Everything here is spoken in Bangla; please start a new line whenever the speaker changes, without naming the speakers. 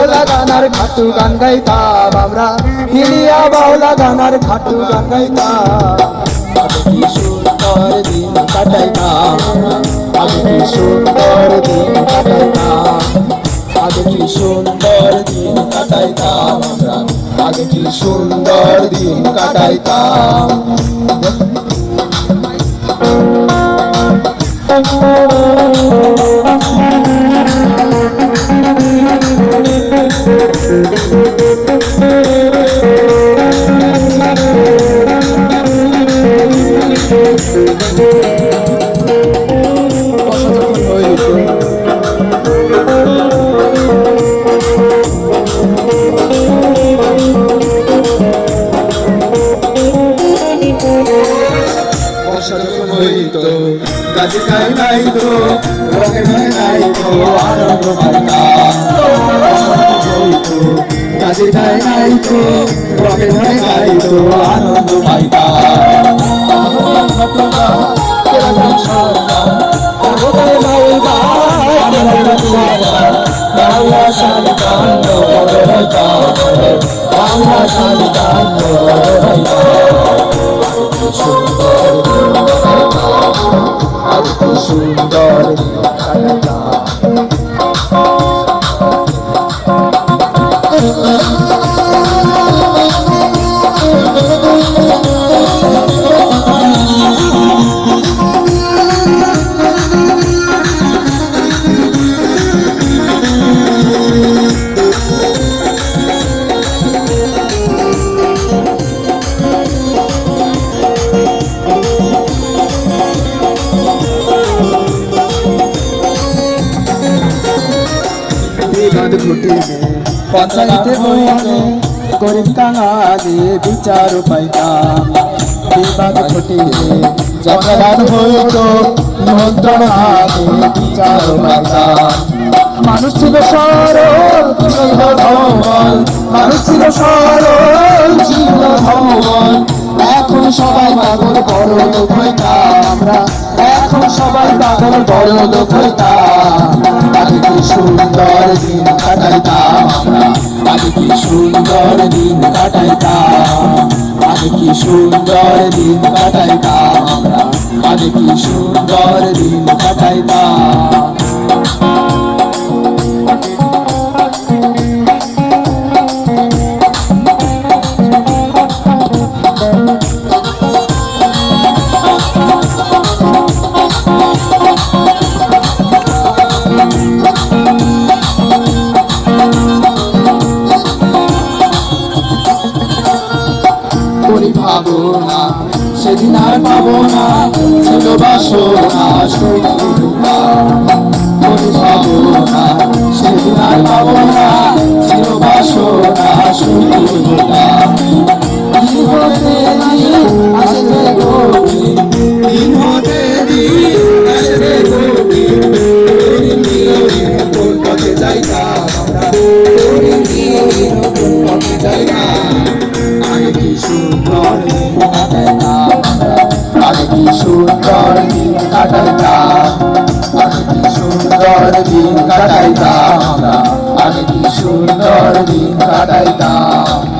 বাউলা গানার খাটু গান গাইতাম আমরা, মিলিয়া বাউলা গানার খাটু গান গাইতাম। আগে কি সুন্দর দিন কাটাইতাম, আগে কি সুন্দর দিন কাটাইতাম, আগে কি সুন্দর দিন কাটাইতাম আমরা, আগে কি সুন্দর দিন কাটাইতাম। কাজে খাই নাই তো রঙে নাই তো আনন্দ পাইতাম, কাজে খাই নাই তো রঙে নাই তো আনন্দ পাইতাম। বাংলা শাড়ি কান্ড বাংলা শাড়ি কান্ড সুন্দর সুন্দর পঞ্চায়েতে বইনে গরিব কাঙালে বিচার পাইতাম, বিবাদ ঘটিলে জগরান হইত নিমন্ত্রণ আগে বিচার পাইতাম। মানুষ ছিল সরল ছিল ধবল, মানুষ ছিল সরল ছিল ধবল, এখন সবাই পাগল বড় লোক হইতাম আমরা, এখন সবাই পাগল বড় লোক হইতাম। আগে কি সুন্দর দিন কাটাইতাম আমরা, আগে কি সুন্দর দিন কাটাইতাম, আগে কি সুন্দর দিন কাটাইতাম আমরা, আগে কি সুন্দর দিন কাটাইতাম। ভাবনা সেদিন আর পাবো না, ছিল বাসনা ভাবনা সেদিন আর পাবো না, ছিল বাসনা সুবিধা। দিন হতে আসবে গভীর, দিন হতে আসবে গভীর, কোন পথে যাইতাম আমরা, কোন পথে যাইতাম। আগে কি সুন্দর দিন কাটাইতাম আমরা, আগে কি সুন্দর দিন কাটাইতাম, আগে কি সুন্দর দিন কাটাইতাম আমরা, আগে কি সুন্দর দিন কাটাইতাম।